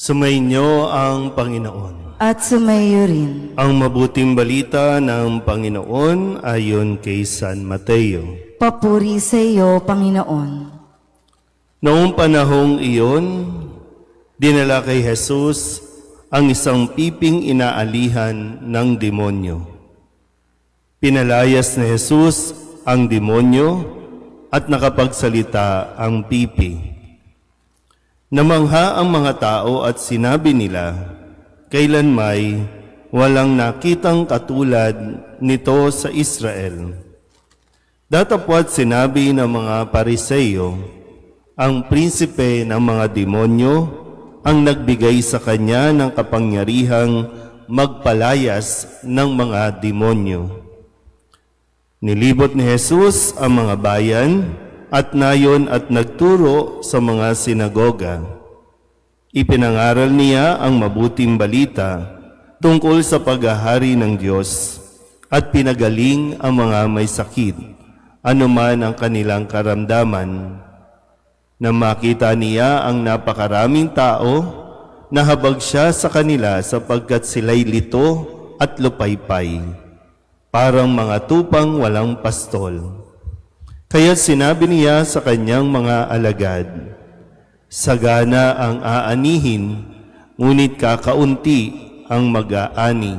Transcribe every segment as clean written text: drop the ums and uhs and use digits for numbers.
Sumainyo ang Panginoon. At sumayo rin. Ang mabuting balita ng Panginoon ayon kay San Mateo. Papuri sa iyo, Panginoon. Noong panahong iyon, dinala kay Jesus ang isang piping inaalihan ng demonyo. Pinalayas ni Jesus ang demonyo at nakapagsalita ang pipi. Namangha ang mga tao at sinabi nila, kailanmay walang nakitang katulad nito sa Israel. Datapwat sinabi ng mga Pariseo, ang prinsipe ng mga demonyo ang nagbigay sa kanya ng kapangyarihang magpalayas ng mga demonyo. Nilibot ni Jesus ang mga bayan at nayon at nagturo sa mga sinagoga. Ipinangaral niya ang mabuting balita tungkol sa paghahari ng Diyos at pinagaling ang mga may sakit, anuman ang kanilang karamdaman. Nang makita niya ang napakaraming tao, nahabag siya sa kanila sapagkat sila'y lito at lupaypay, parang mga tupang walang pastol. Kaya sinabi niya sa kanyang mga alagad, sagana ang aanihin, ngunit kakaunti ang mag-aani.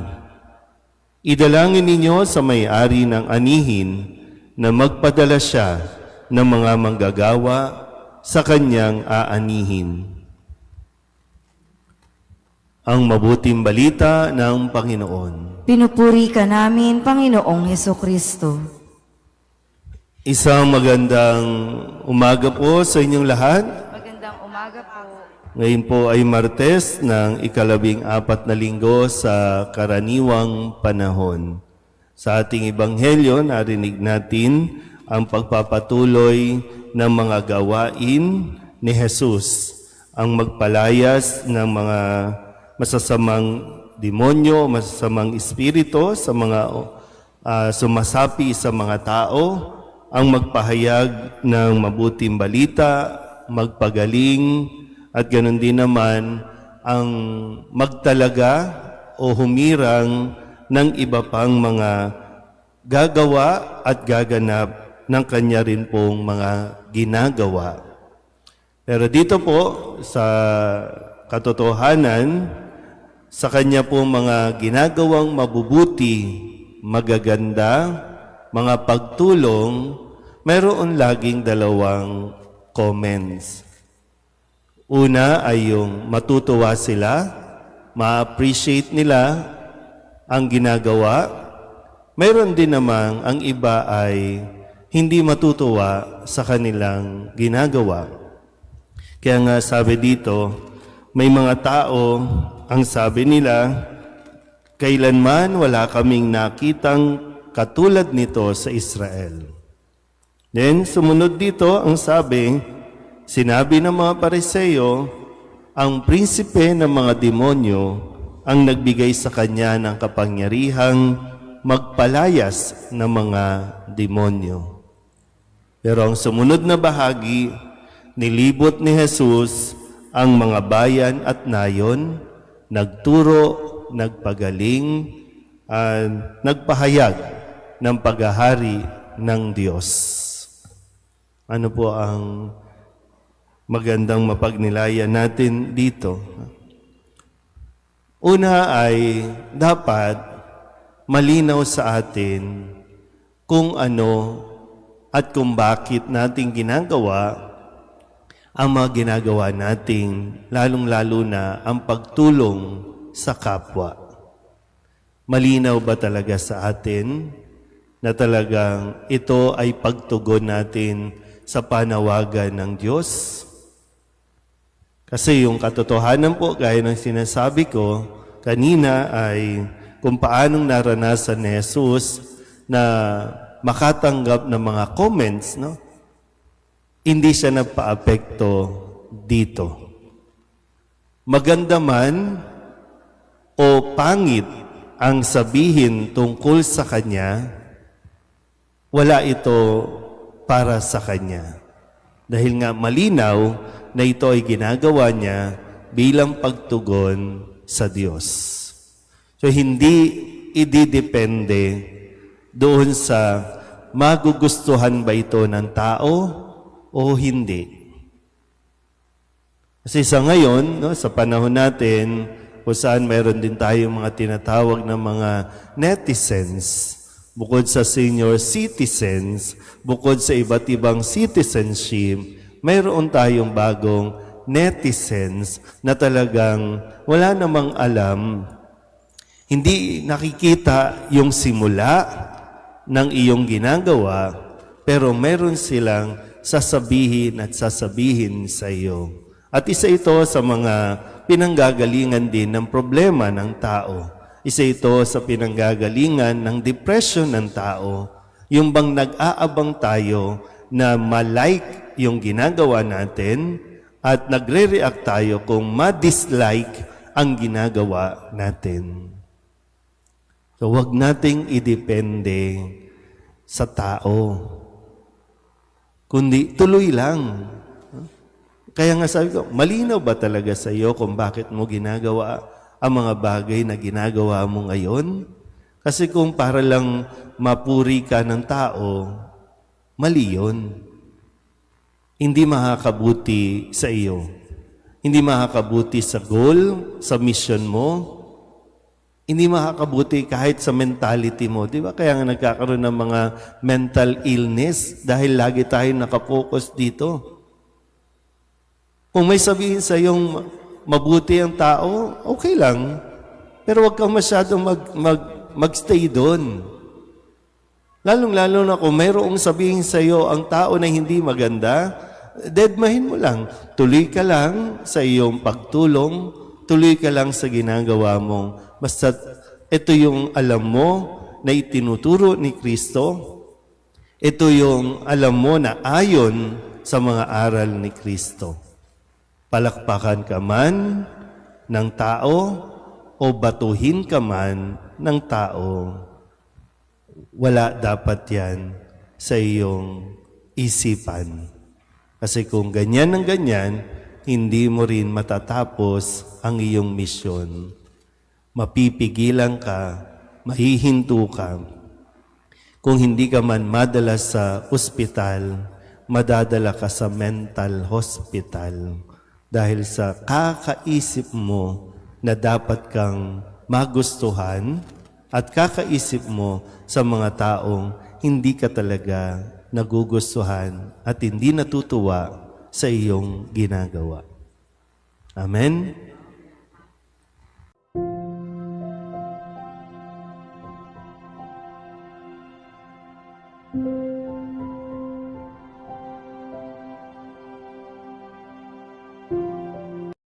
Idalangin ninyo sa may-ari ng anihin na magpadala siya ng mga manggagawa sa kanyang aanihin. Ang mabuting balita ng Panginoon. Pinupuri ka namin, Panginoong Hesukristo. Isang magandang umaga po sa inyong lahat. Magandang umaga po. Ngayon po ay Martes ng ika-14 na linggo sa karaniwang panahon. Sa ating Ebanghelyo, narinig natin ang pagpapatuloy ng mga gawain ni Jesus, ang magpalayas ng mga masasamang demonyo, masasamang espiritu sa mga sumasapi sa mga tao, ang magpahayag ng mabuting balita, magpagaling, at ganoon din naman ang magtalaga o humirang ng iba pang mga gagawa at gaganap ng kanya rin pong mga ginagawa. Pero dito po sa katotohanan, sa kanya pong mga ginagawang mabubuti, magaganda, mga pagtulong, mayroon laging dalawang comments. Una ay yung matutuwa sila, ma-appreciate nila ang ginagawa. Mayroon din namang ang iba ay hindi matutuwa sa kanilang ginagawa. Kaya nga sabi dito, may mga tao, ang sabi nila, kailanman wala kaming nakitang katulad nito sa Israel. Then, sumunod dito, ang sinabi ng mga Pariseo, ang prinsipe ng mga demonyo ang nagbigay sa kanya ng kapangyarihang magpalayas ng mga demonyo. Pero ang sumunod na bahagi, nilibot ni Jesus ang mga bayan at nayon, nagturo, nagpagaling, nagpahayag ng paghahari ng Diyos. Ano po ang magandang mapagnilayan natin dito? Una ay dapat malinaw sa atin kung ano at kung bakit natin ginagawa ang mga ginagawa natin, lalong-lalo na ang pagtulong sa kapwa. Malinaw ba talaga sa atin na talagang ito ay pagtugon natin sa panawagan ng Diyos? Kasi yung katotohanan po, gaya ng sinasabi ko kanina, ay kung paanong naranasan ni Jesus na makatanggap ng mga comments, no? Hindi siya nagpa-apekto dito. Maganda man o pangit ang sabihin tungkol sa Kanya, wala ito para sa Kanya. Dahil nga malinaw na ito ay ginagawa niya bilang pagtugon sa Diyos. So hindi ididepende doon sa magugustuhan ba ito ng tao o hindi. Kasi sa ngayon, no, sa panahon natin, kung saan mayroon din tayong mga tinatawag na mga netizens, bukod sa senior citizens, bukod sa iba't ibang citizenship, mayroon tayong bagong netizens na talagang wala namang alam, hindi nakikita yung simula ng iyong ginagawa, pero meron silang sasabihin at sasabihin sa iyo. At isa ito sa mga pinanggagalingan din ng problema ng tao. Isa ito sa pinanggagalingan ng depression ng tao. Yung bang nag-aabang tayo na ma-like yung ginagawa natin at nagre-react tayo kung ma-dislike ang ginagawa natin. So huwag nating idepende sa tao, kundi tuloy lang. Kaya nga sabi ko, malinaw ba talaga sa iyo kung bakit mo ginagawa ang mga bagay na ginagawa mo ngayon? Kasi kung para lang mapuri ka ng tao, mali yun. Hindi makakabuti sa iyo. Hindi makakabuti sa goal, sa mission mo. Hindi makakabuti kahit sa mentality mo. Di ba? Kaya nga nagkakaroon ng mga mental illness dahil lagi tayong nakapokus dito. Kung may sabihin sa iyong mabuti ang tao, okay lang. Pero huwag kang masyadong magstay doon. Lalong-lalo na kung mayroong sabihin sa iyo ang tao na hindi maganda, deadmahin mo lang. Tuloy ka lang sa iyong pagtulong, tuloy ka lang sa ginagawa mo. Basta ito yung alam mo na itinuturo ni Kristo. Ito yung alam mo na ayon sa mga aral ni Kristo. Palakpakan ka man ng tao o batuhin ka man ng tao, wala dapat yan sa iyong isipan. Kasi kung ganyan ng ganyan, hindi mo rin matatapos ang iyong misyon. Mapipigilan ka, mahihinto ka. Kung hindi ka man madala sa ospital, madadala ka sa mental hospital. Dahil sa kakaisip mo na dapat kang magustuhan at kakaisip mo sa mga taong hindi ka talaga nagugustuhan at hindi natutuwa sa iyong ginagawa. Amen?